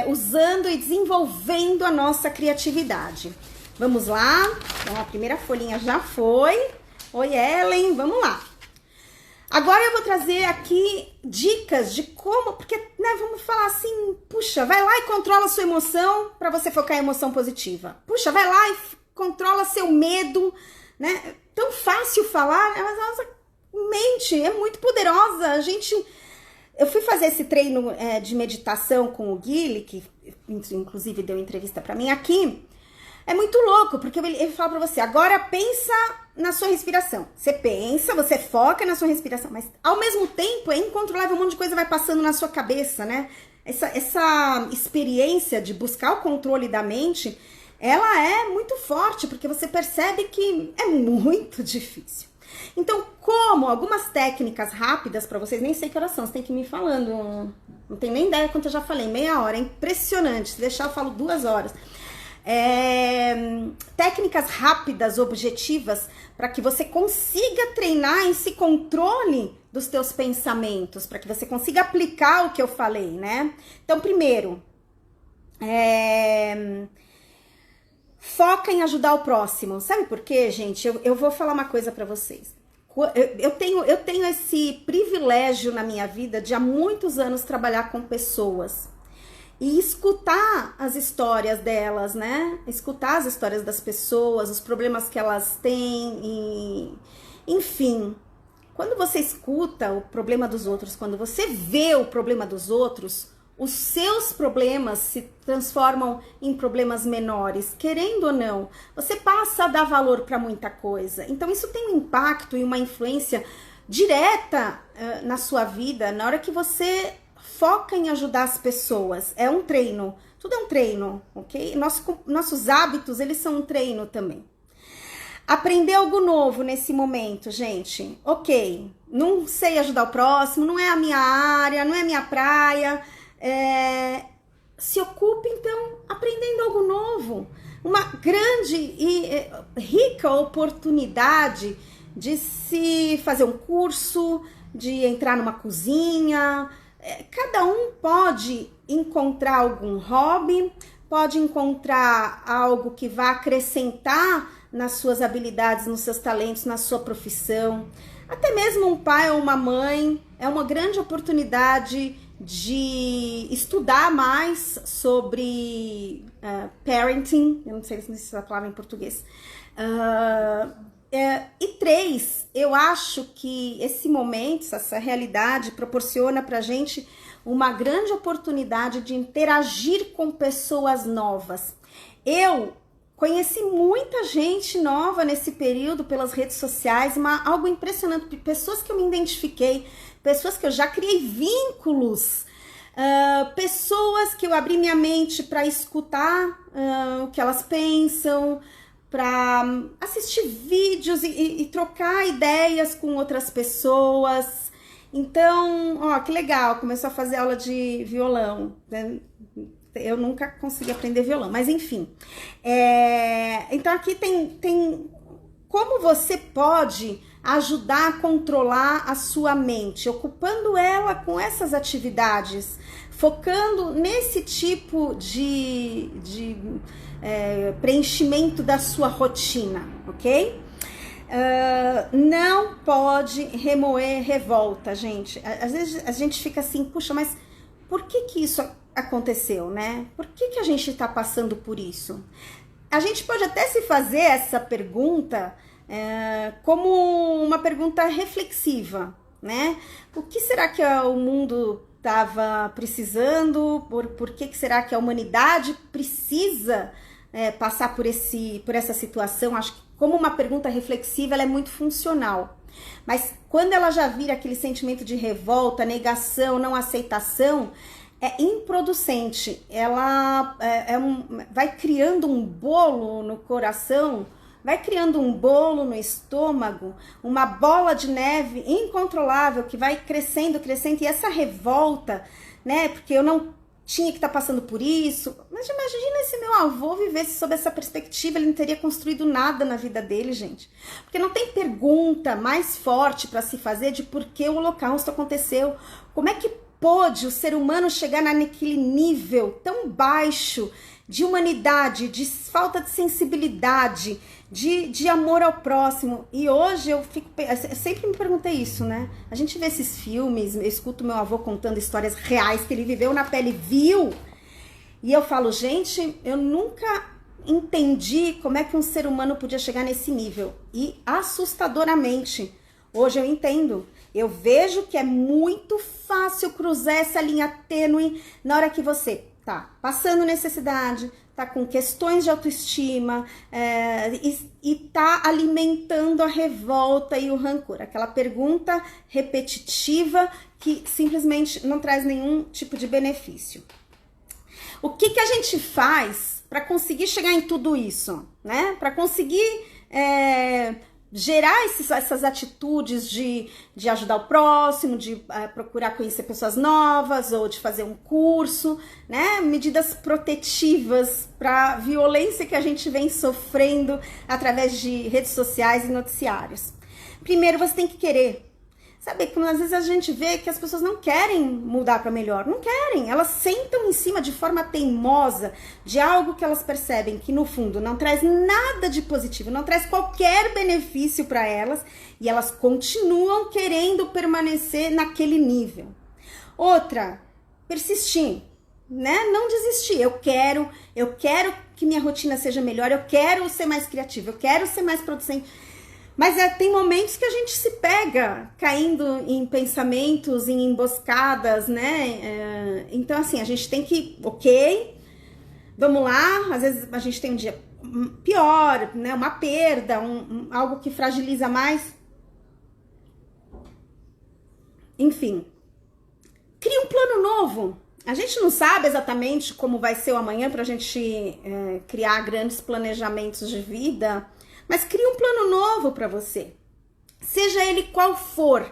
usando e desenvolvendo a nossa criatividade. Vamos lá. Então, a primeira folhinha já foi. Oi, Ellen, vamos lá. Agora eu vou trazer aqui dicas de como, porque, né, vamos falar assim, puxa, vai lá e controla a sua emoção para você focar em emoção positiva. Puxa, vai lá e controla seu medo, né? Tão fácil falar, mas a nossa mente é muito poderosa. Eu fui fazer esse treino de meditação com o Guile, que inclusive deu entrevista para mim aqui. É muito louco, porque ele fala pra você, agora pensa na sua respiração. Você pensa, você foca na sua respiração, mas ao mesmo tempo é incontrolável, um monte de coisa vai passando na sua cabeça, né? Essa experiência de buscar o controle da mente, ela é muito forte, porque você percebe que é muito difícil. Então, como algumas técnicas rápidas para vocês, nem sei que horas são, você tem que ir me falando, não tenho nem ideia quanto eu já falei, meia hora, é impressionante, se deixar eu falo 2 horas. Técnicas rápidas, objetivas, para que você consiga treinar esse controle dos teus pensamentos, para que você consiga aplicar o que eu falei, né? Então, primeiro, foca em ajudar o próximo. Sabe por quê, gente? Eu vou falar uma coisa para vocês. Eu tenho esse privilégio na minha vida de há muitos anos trabalhar com pessoas e escutar as histórias delas, né? Escutar as histórias das pessoas, os problemas que elas têm, enfim. Quando você escuta o problema dos outros, quando você vê o problema dos outros, os seus problemas se transformam em problemas menores, querendo ou não. Você passa a dar valor para muita coisa. Então isso tem um impacto e uma influência direta na sua vida, na hora que você foca em ajudar as pessoas. É um treino, tudo é um treino, ok? Nossos hábitos, eles são um treino também. Aprender algo novo nesse momento, gente. Ok, não sei ajudar o próximo, não é a minha área, não é a minha praia. Se ocupe, então, aprendendo algo novo. Uma grande e rica oportunidade de se fazer um curso, de entrar numa cozinha. Cada um pode encontrar algum hobby, pode encontrar algo que vá acrescentar nas suas habilidades, nos seus talentos, na sua profissão. Até mesmo um pai ou uma mãe, é uma grande oportunidade de estudar mais sobre parenting, eu não sei se existe essa palavra em português. E 3, eu acho que esse momento, essa realidade proporciona pra gente uma grande oportunidade de interagir com pessoas novas. Eu conheci muita gente nova nesse período pelas redes sociais, algo impressionante, pessoas que eu me identifiquei, pessoas que eu já criei vínculos Pessoas que eu abri minha mente para escutar o que elas pensam, para assistir vídeos e trocar ideias com outras pessoas. Então, ó, que legal, começou a fazer aula de violão, né? Eu nunca consegui aprender violão, mas enfim. Então aqui tem como você pode ajudar a controlar a sua mente, ocupando ela com essas atividades, focando nesse tipo de preenchimento da sua rotina, ok? Não pode remoer revolta, gente. Às vezes a gente fica assim, puxa, mas por que isso aconteceu, né? Por que a gente tá passando por isso? A gente pode até se fazer essa pergunta como uma pergunta reflexiva, né? O que será que o mundo estava precisando? Por que será que a humanidade precisa passar por essa situação? Acho que como uma pergunta reflexiva, ela é muito funcional. Mas quando ela já vira aquele sentimento de revolta, negação, não aceitação, é improducente. Ela vai criando um bolo no coração, vai criando um bolo no estômago, uma bola de neve incontrolável que vai crescendo, e essa revolta, né? Porque eu não tinha que estar passando por isso. Mas imagina se meu avô vivesse sob essa perspectiva, ele não teria construído nada na vida dele, gente. Porque não tem pergunta mais forte para se fazer de por que o Holocausto aconteceu. Como é que pôde o ser humano chegar naquele nível tão baixo de humanidade, de falta de sensibilidade, de amor ao próximo? E hoje eu sempre me perguntei isso, né? A gente vê esses filmes, eu escuto meu avô contando histórias reais que ele viveu na pele, viu? E eu falo, gente, eu nunca entendi como é que um ser humano podia chegar nesse nível. E assustadoramente, hoje eu entendo. Eu vejo que é muito fácil cruzar essa linha tênue na hora que você tá passando necessidade, tá com questões de autoestima e tá alimentando a revolta e o rancor. Aquela pergunta repetitiva que simplesmente não traz nenhum tipo de benefício. O que a gente faz para conseguir chegar em tudo isso, né? Para conseguir gerar essas atitudes de ajudar o próximo, de procurar conhecer pessoas novas ou de fazer um curso, né? Medidas protetivas para a violência que a gente vem sofrendo através de redes sociais e noticiários. Primeiro, você tem que querer. Sabe, como às vezes a gente vê que as pessoas não querem mudar para melhor, não querem, elas sentam em cima de forma teimosa de algo que elas percebem que no fundo não traz nada de positivo, não traz qualquer benefício para elas e elas continuam querendo permanecer naquele nível. Outra, persistir, né? Não desistir. Eu quero que minha rotina seja melhor, eu quero ser mais criativa, eu quero ser mais producente. Mas tem momentos que a gente se pega caindo em pensamentos, em emboscadas, né? Então, assim, a gente tem que, ok, vamos lá, às vezes a gente tem um dia pior, né? Uma perda, algo que fragiliza mais. Enfim, cria um plano novo. A gente não sabe exatamente como vai ser o amanhã pra gente criar grandes planejamentos de vida, mas cria um plano novo para você, seja ele qual for,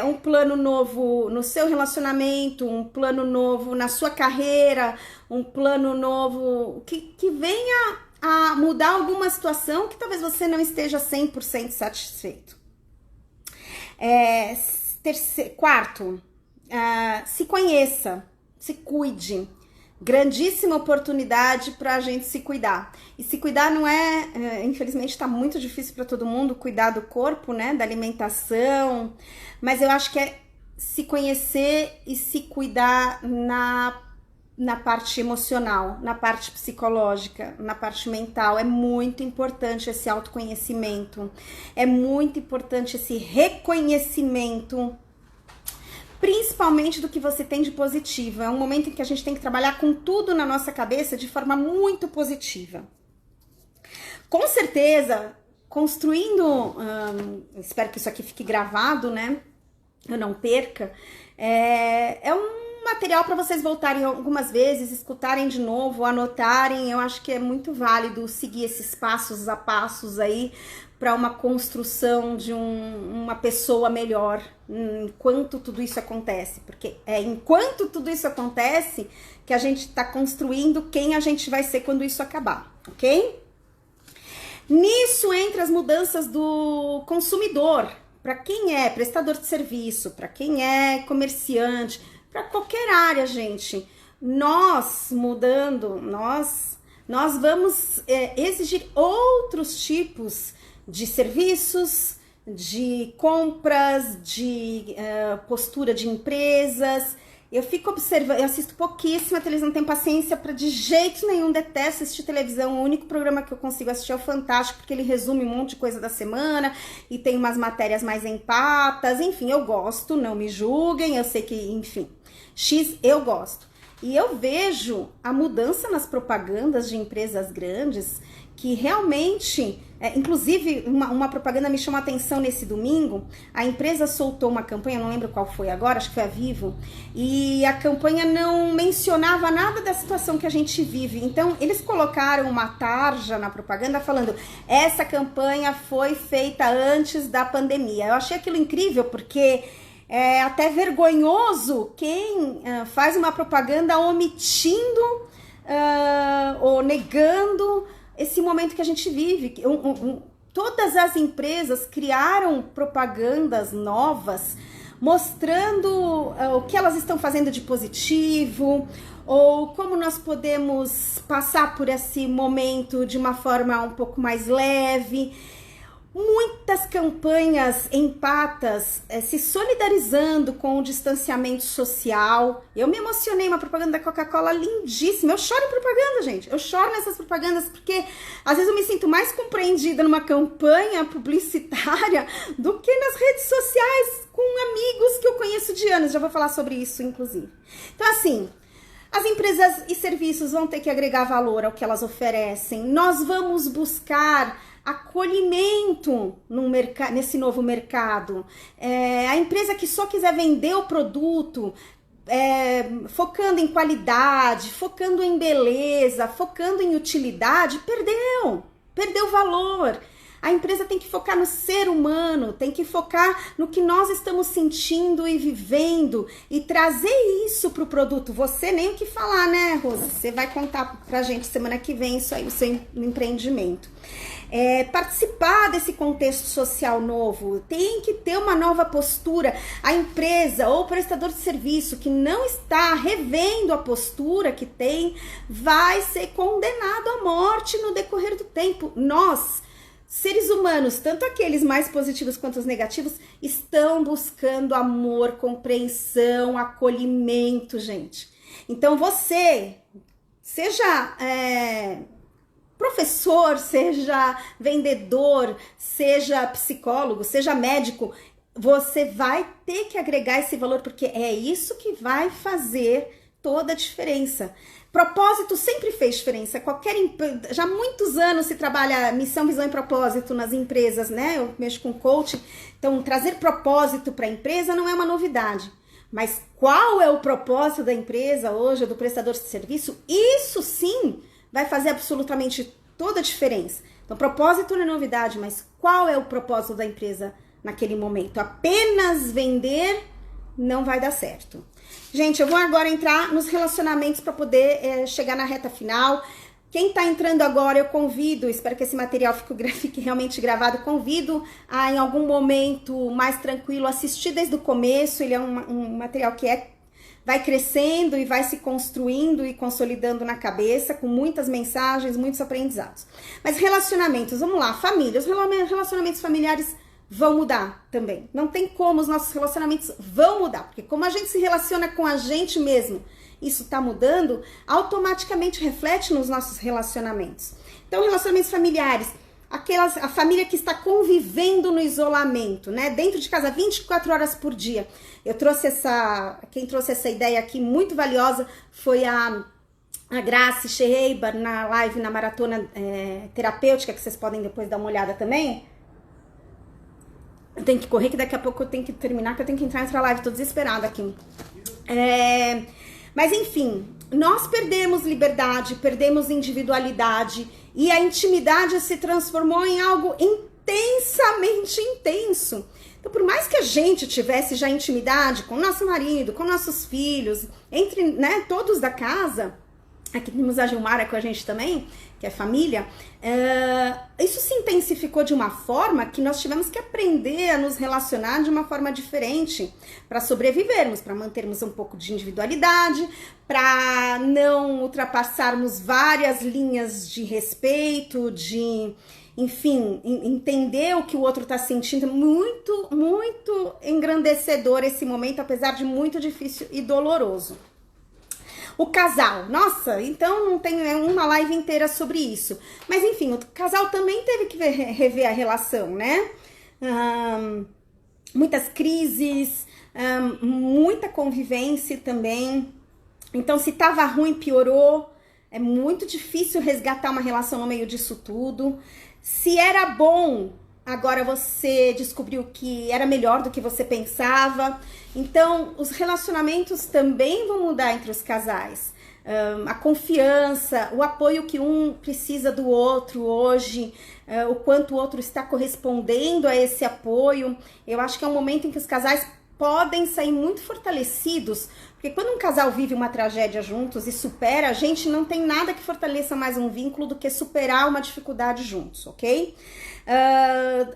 um plano novo no seu relacionamento, um plano novo na sua carreira, um plano novo que venha a mudar alguma situação que talvez você não esteja 100% satisfeito. Quarto, se conheça, se cuide. Grandíssima oportunidade para a gente se cuidar. E se cuidar não infelizmente está muito difícil para todo mundo cuidar do corpo, né, da alimentação, mas eu acho que é se conhecer e se cuidar na parte emocional, na parte psicológica, na parte mental. É muito importante esse autoconhecimento, é muito importante esse reconhecimento, principalmente do que você tem de positivo. É um momento em que a gente tem que trabalhar com tudo na nossa cabeça de forma muito positiva. Com certeza, construindo, espero que isso aqui fique gravado, né? Eu não perca, é material para vocês voltarem algumas vezes, escutarem de novo, anotarem. Eu acho que é muito válido seguir esses passos a passos aí para uma construção de uma pessoa melhor enquanto tudo isso acontece, porque é enquanto tudo isso acontece que a gente está construindo quem a gente vai ser quando isso acabar, ok? Nisso entra as mudanças do consumidor, para quem é prestador de serviço, para quem é comerciante, para qualquer área, gente. Nós mudando, nós vamos exigir outros tipos de serviços, de compras, de postura de empresas. Eu fico observando, eu assisto pouquíssima televisão, não tenho paciência para de jeito nenhum, detesto assistir televisão. O único programa que eu consigo assistir é o Fantástico, porque ele resume um monte de coisa da semana e tem umas matérias mais empatas. Enfim, eu gosto, não me julguem, eu sei que, enfim, eu gosto. E eu vejo a mudança nas propagandas de empresas grandes que realmente, inclusive uma propaganda me chamou a atenção nesse domingo. A empresa soltou uma campanha, não lembro qual foi agora, acho que foi a Vivo, e a campanha não mencionava nada da situação que a gente vive. Então eles colocaram uma tarja na propaganda falando: essa campanha foi feita antes da pandemia. Eu achei aquilo incrível, porque é até vergonhoso quem faz uma propaganda omitindo ou negando esse momento que a gente vive. Todas as empresas criaram propagandas novas mostrando o que elas estão fazendo de positivo, ou como nós podemos passar por esse momento de uma forma um pouco mais leve. Muitas campanhas empatas se solidarizando com o distanciamento social. Eu me emocionei, uma propaganda da Coca-Cola lindíssima. Eu choro em propaganda, gente. Eu choro nessas propagandas porque às vezes eu me sinto mais compreendida numa campanha publicitária do que nas redes sociais com amigos que eu conheço de anos. Já vou falar sobre isso, inclusive. Então, assim, as empresas e serviços vão ter que agregar valor ao que elas oferecem. Nós vamos buscar acolhimento nesse novo mercado. A empresa que só quiser vender o produto, focando em qualidade, focando em beleza, focando em utilidade, perdeu valor. A empresa tem que focar no ser humano, tem que focar no que nós estamos sentindo e vivendo e trazer isso para o produto. Você nem o que falar, né, Rosa? Você vai contar pra gente semana que vem isso aí, o seu empreendimento. Participar desse contexto social novo, tem que ter uma nova postura. A empresa ou o prestador de serviço que não está revendo a postura que tem, vai ser condenado à morte no decorrer do tempo. Nós, seres humanos, tanto aqueles mais positivos quanto os negativos, estão buscando amor, compreensão, acolhimento, gente. Então você, seja professor, seja vendedor, seja psicólogo, seja médico, você vai ter que agregar esse valor, porque é isso que vai fazer toda a diferença. Propósito sempre fez diferença. Já há muitos anos se trabalha missão, visão e propósito nas empresas, né? Eu mexo com coaching, então trazer propósito para a empresa não é uma novidade. Mas qual é o propósito da empresa hoje, do prestador de serviço? Isso sim vai fazer absolutamente toda a diferença. Então, propósito não é novidade, mas qual é o propósito da empresa naquele momento? Apenas vender não vai dar certo. Gente, eu vou agora entrar nos relacionamentos para poder chegar na reta final. Quem tá entrando agora, eu convido, espero que esse material fique realmente gravado, convido a, em algum momento mais tranquilo, assistir desde o começo. Ele é um material que vai crescendo e vai se construindo e consolidando na cabeça, com muitas mensagens, muitos aprendizados. Mas relacionamentos, vamos lá, família. Os relacionamentos familiares vão mudar também. Não tem como, os nossos relacionamentos vão mudar, porque como a gente se relaciona com a gente mesmo, isso tá mudando, automaticamente reflete nos nossos relacionamentos. Então, relacionamentos familiares, a família que está convivendo no isolamento, né? Dentro de casa, 24 horas por dia. Quem trouxe essa ideia aqui, muito valiosa, foi a Grace Schreiber, na live, na maratona terapêutica, que vocês podem depois dar uma olhada também. Eu tenho que correr, que daqui a pouco eu tenho que terminar, que eu tenho que entrar em outra live, tô desesperada aqui. Mas enfim, nós perdemos liberdade, perdemos individualidade e a intimidade se transformou em algo intensamente intenso. Então, por mais que a gente tivesse já intimidade com nosso marido, com nossos filhos, entre, né, todos da casa, aqui temos a Gilmara com a gente também, que é família, isso se intensificou de uma forma que nós tivemos que aprender a nos relacionar de uma forma diferente para sobrevivermos, para mantermos um pouco de individualidade, para não ultrapassarmos várias linhas de respeito, de, enfim, entender o que o outro está sentindo. Muito, muito engrandecedor esse momento, apesar de muito difícil e doloroso. O casal, nossa, então não tem uma live inteira sobre isso. Mas enfim, o casal também teve que rever a relação, né? Muitas crises, muita convivência também. Então, se tava ruim, piorou. É muito difícil resgatar uma relação no meio disso tudo. Se era bom, agora você descobriu que era melhor do que você pensava. Então, os relacionamentos também vão mudar entre os casais. A confiança, o apoio que um precisa do outro hoje, o quanto o outro está correspondendo a esse apoio. Eu acho que é um momento em que os casais podem sair muito fortalecidos, porque quando um casal vive uma tragédia juntos e supera, a gente não tem nada que fortaleça mais um vínculo do que superar uma dificuldade juntos, ok?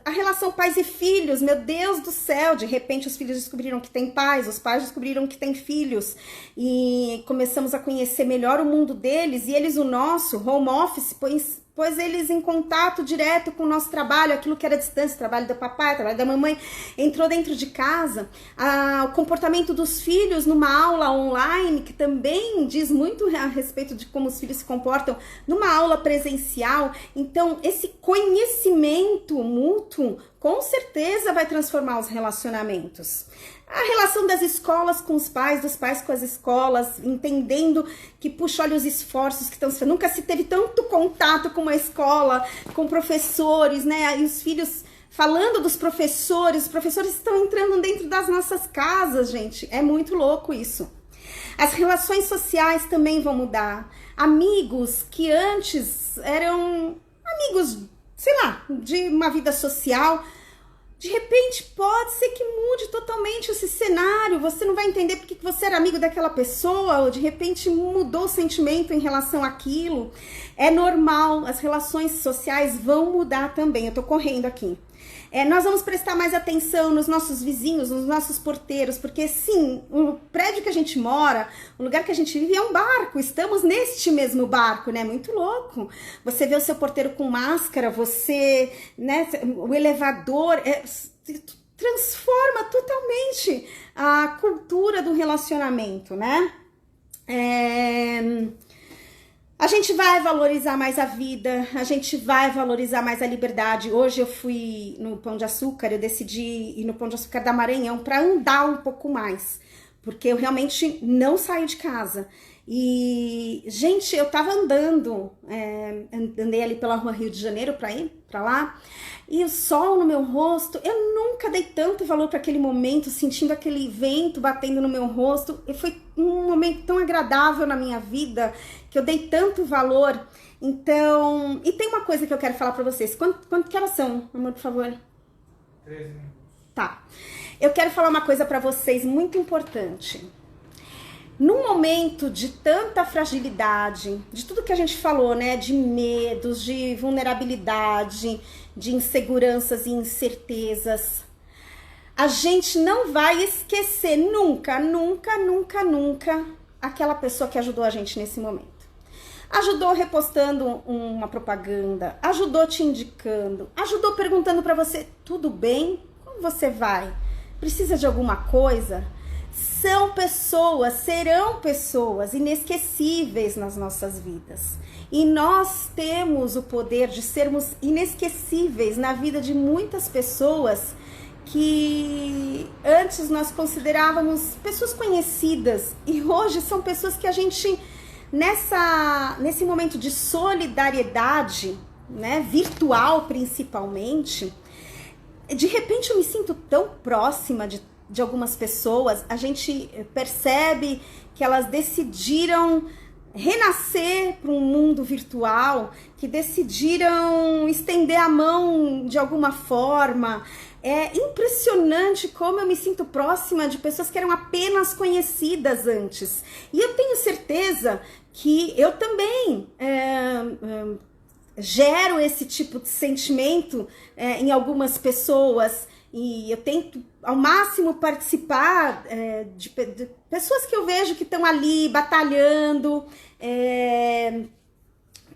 A relação pais e filhos, meu Deus do céu, de repente os filhos descobriram que tem pais, os pais descobriram que tem filhos e começamos a conhecer melhor o mundo deles e eles o nosso, home office, pôs eles em contato direto com o nosso trabalho, aquilo que era distância, trabalho do papai, trabalho da mamãe, entrou dentro de casa. O comportamento dos filhos numa aula online, que também diz muito a respeito de como os filhos se comportam numa aula presencial. Então, esse conhecimento mútuo, com certeza vai transformar os relacionamentos. A relação das escolas com os pais, dos pais com as escolas, entendendo que, puxa, olha os esforços que estão se fazendo. Nunca se teve tanto contato com uma escola, com professores, né? E os filhos falando dos professores, os professores estão entrando dentro das nossas casas, gente. É muito louco isso. As relações sociais também vão mudar. Amigos que antes eram amigos, sei lá, de uma vida social, de repente pode ser que mude totalmente esse cenário, você não vai entender porque que você era amigo daquela pessoa, ou de repente mudou o sentimento em relação àquilo. É normal, as relações sociais vão mudar também, eu tô correndo aqui. Nós vamos prestar mais atenção nos nossos vizinhos, nos nossos porteiros, porque sim, o prédio que a gente mora, o lugar que a gente vive é um barco, estamos neste mesmo barco, né? Muito louco. Você vê o seu porteiro com máscara, você, né, o elevador, transforma totalmente a cultura do relacionamento, né? A gente vai valorizar mais a vida, a gente vai valorizar mais a liberdade. Hoje eu fui no Pão de Açúcar, eu decidi ir no Pão de Açúcar da Maranhão para andar um pouco mais, porque eu realmente não saio de casa. E, gente, eu tava andando, andei ali pela rua Rio de Janeiro para ir para lá, e o sol no meu rosto, eu nunca dei tanto valor para aquele momento, sentindo aquele vento batendo no meu rosto, e foi um momento tão agradável na minha vida, que eu dei tanto valor. Então, e tem uma coisa que eu quero falar para vocês, quanto que elas são, amor, por favor? 13 minutos. Tá, eu quero falar uma coisa para vocês muito importante. Num momento de tanta fragilidade, de tudo que a gente falou, né, de medos, de vulnerabilidade, de inseguranças e incertezas, a gente não vai esquecer nunca, nunca, nunca, nunca aquela pessoa que ajudou a gente nesse momento. Ajudou repostando uma propaganda, ajudou te indicando, ajudou perguntando para você, tudo bem? Como você vai? Precisa de alguma coisa? São pessoas, serão pessoas inesquecíveis nas nossas vidas. E nós temos o poder de sermos inesquecíveis na vida de muitas pessoas que antes nós considerávamos pessoas conhecidas. E hoje são pessoas que a gente, nesse momento de solidariedade, né, virtual principalmente, de repente eu me sinto tão próxima de de algumas pessoas, a gente percebe que elas decidiram renascer para um mundo virtual, que decidiram estender a mão de alguma forma. É impressionante como eu me sinto próxima de pessoas que eram apenas conhecidas antes. E eu tenho certeza que eu também gero esse tipo de sentimento em algumas pessoas. E eu tento ao máximo participar de pessoas que eu vejo que estão ali batalhando.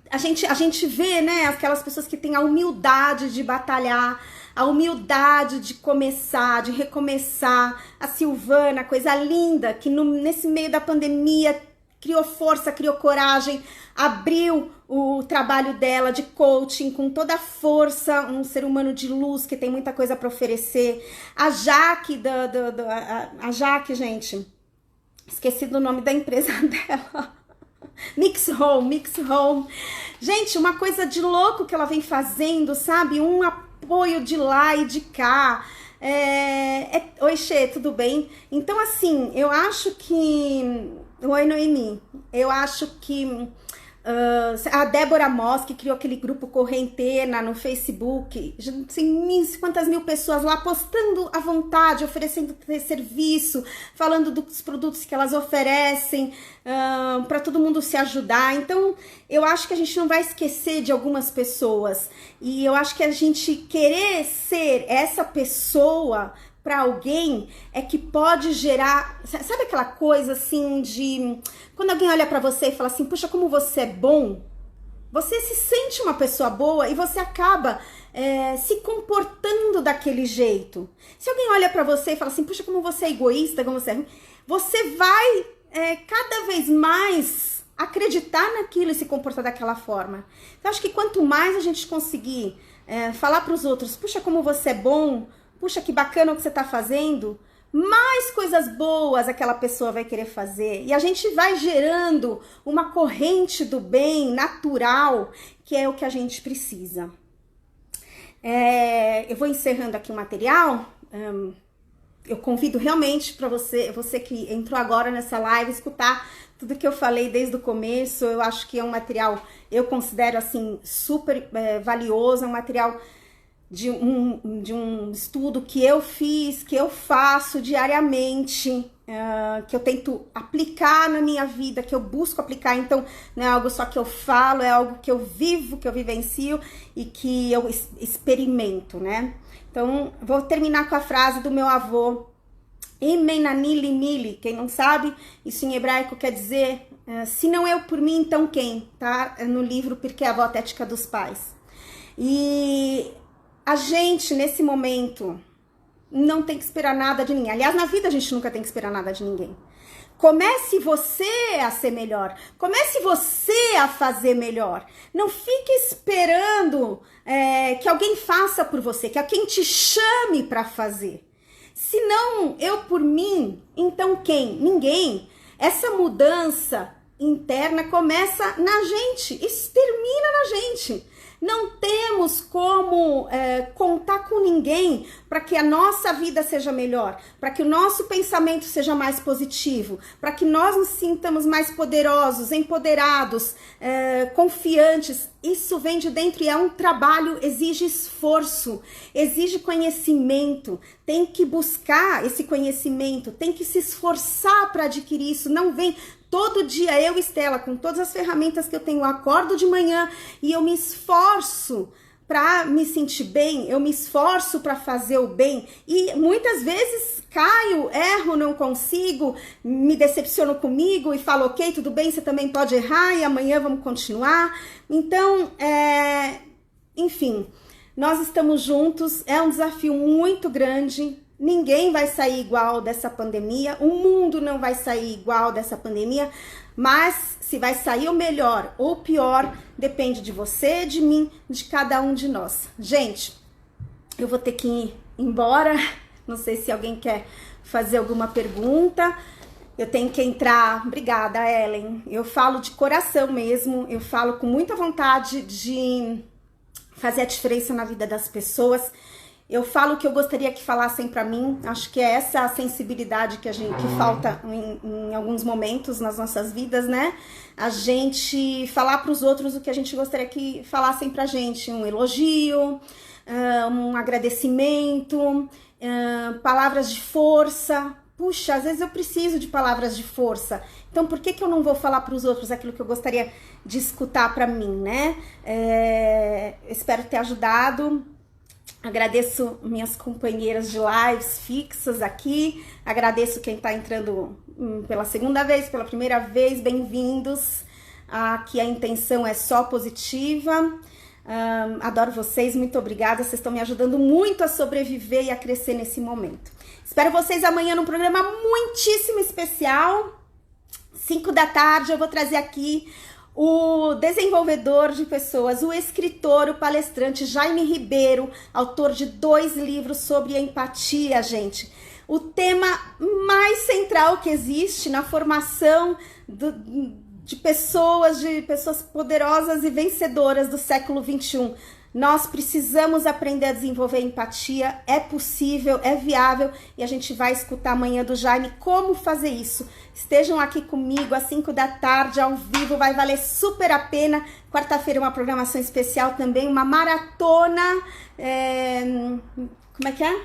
A gente vê, né, aquelas pessoas que têm a humildade de batalhar, a humildade de começar, de recomeçar. A Silvana, coisa linda, que nesse meio da pandemia criou força, criou coragem, abriu o trabalho dela de coaching com toda a força, um ser humano de luz que tem muita coisa para oferecer. A Jaque, a Jaque, gente, esqueci do nome da empresa dela. Mix Home. Gente, uma coisa de louco que ela vem fazendo, sabe? Um apoio de lá e de cá. Oi, Xê, tudo bem? Então, assim, eu acho que... Oi, Noemi. Eu acho que a Débora Moss, que criou aquele grupo Correntena no Facebook, assim, quantas mil pessoas lá postando à vontade, oferecendo serviço, falando dos produtos que elas oferecem, para todo mundo se ajudar. Então, eu acho que a gente não vai esquecer de algumas pessoas. E eu acho que a gente querer ser essa pessoa para alguém é que pode gerar, sabe aquela coisa assim de quando alguém olha para você e fala assim, puxa, como você é bom, você se sente uma pessoa boa e você acaba se comportando daquele jeito. Se alguém olha para você e fala assim, puxa, como você é egoísta, como você é ruim, você vai cada vez mais acreditar naquilo e se comportar daquela forma. Então, acho que quanto mais a gente conseguir falar para os outros, puxa, como você é bom, puxa, que bacana o que você tá fazendo, mais coisas boas aquela pessoa vai querer fazer. E a gente vai gerando uma corrente do bem natural, que é o que a gente precisa. Eu vou encerrando aqui o material. Eu convido realmente para você que entrou agora nessa live, escutar tudo que eu falei desde o começo. Eu acho que é um material, eu considero assim, super valioso, é um material de um estudo que eu fiz, que eu faço diariamente, que eu tento aplicar na minha vida, que eu busco aplicar. Então, não é algo só que eu falo, é algo que eu vivo, que eu vivencio e que eu experimento, né? Então, vou terminar com a frase do meu avô, Imenanili, quem não sabe, isso em hebraico quer dizer, se não eu por mim, então quem? Tá no livro Pirkei Avot, Ética dos Pais. E a gente, nesse momento, não tem que esperar nada de ninguém. Aliás, na vida a gente nunca tem que esperar nada de ninguém. Comece você a ser melhor. Comece você a fazer melhor. Não fique esperando que alguém faça por você, que alguém te chame para fazer. Se não eu por mim, então quem? Ninguém. Essa mudança interna começa na gente. Isso termina na gente. Não temos como contar com ninguém para que a nossa vida seja melhor, para que o nosso pensamento seja mais positivo, para que nós nos sintamos mais poderosos, empoderados, confiantes. Isso vem de dentro e é um trabalho, exige esforço, exige conhecimento, tem que buscar esse conhecimento, tem que se esforçar para adquirir isso, não vem... Todo dia eu, Estela, com todas as ferramentas que eu tenho, eu acordo de manhã e eu me esforço para me sentir bem, eu me esforço para fazer o bem e muitas vezes caio, erro, não consigo, me decepciono comigo e falo, ok, tudo bem, você também pode errar e amanhã vamos continuar. Então, enfim, nós estamos juntos, é um desafio muito grande. Ninguém vai sair igual dessa pandemia, o mundo não vai sair igual dessa pandemia, mas se vai sair o melhor ou o pior, depende de você, de mim, de cada um de nós. Gente, eu vou ter que ir embora, não sei se alguém quer fazer alguma pergunta, eu tenho que entrar. Obrigada, Ellen, eu falo de coração mesmo, eu falo com muita vontade de fazer a diferença na vida das pessoas. Eu falo o que eu gostaria que falassem para mim. Acho que é essa a sensibilidade que falta em alguns momentos nas nossas vidas, né? A gente falar para os outros o que a gente gostaria que falassem pra gente. Um elogio, um agradecimento, palavras de força. Puxa, às vezes eu preciso de palavras de força. Então, por que eu não vou falar para os outros aquilo que eu gostaria de escutar para mim, né? Espero ter ajudado. Agradeço minhas companheiras de lives fixas aqui. Agradeço quem está entrando pela segunda vez, pela primeira vez. Bem-vindos. Aqui a intenção é só positiva. Adoro vocês, muito obrigada. Vocês estão me ajudando muito a sobreviver e a crescer nesse momento. Espero vocês amanhã num programa muitíssimo especial. 5 da tarde eu vou trazer aqui o desenvolvedor de pessoas, o escritor, o palestrante Jaime Ribeiro, autor de 2 livros sobre empatia, gente. O tema mais central que existe na formação de pessoas poderosas e vencedoras do século XXI. Nós precisamos aprender a desenvolver empatia, é possível, é viável, e a gente vai escutar amanhã do Jaime como fazer isso. Estejam aqui comigo às 5 da tarde, ao vivo, vai valer super a pena. Quarta-feira uma programação especial também, uma maratona, como é que é?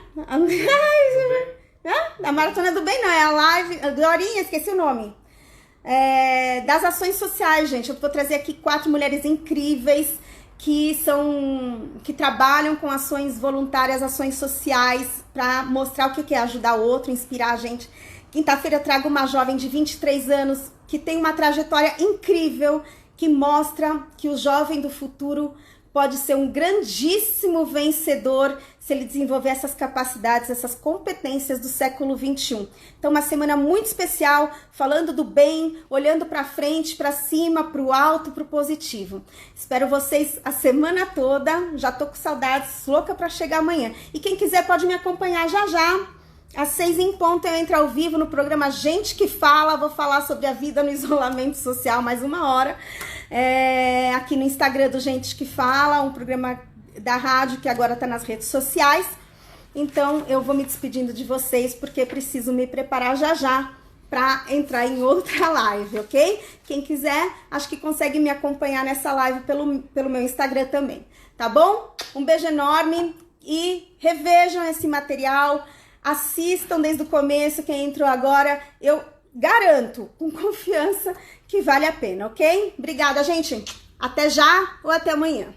A maratona do bem não, é a live, Glorinha, esqueci o nome. Das ações sociais, gente. Eu vou trazer aqui 4 mulheres incríveis que trabalham com ações voluntárias, ações sociais, para mostrar o que é ajudar o outro, inspirar a gente. Quinta-feira eu trago uma jovem de 23 anos que tem uma trajetória incrível, que mostra que o jovem do futuro pode ser um grandíssimo vencedor se ele desenvolver essas capacidades, essas competências do século XXI. Então, uma semana muito especial, falando do bem, olhando para frente, para cima, para o alto, para o positivo. Espero vocês a semana toda. Já tô com saudades, louca para chegar amanhã. E quem quiser pode me acompanhar já já. Às 6 em ponto eu entro ao vivo no programa Gente que Fala. Vou falar sobre a vida no isolamento social mais 1 hora. Aqui no Instagram do Gente que Fala, um programa da rádio que agora tá nas redes sociais. Então eu vou me despedindo de vocês porque preciso me preparar já já para entrar em outra live, ok? Quem quiser, acho que consegue me acompanhar nessa live pelo meu Instagram também, tá bom? Um beijo enorme e revejam esse material, assistam desde o começo, quem entrou agora, eu garanto, com confiança, que vale a pena, ok? Obrigada, gente. Até já ou até amanhã.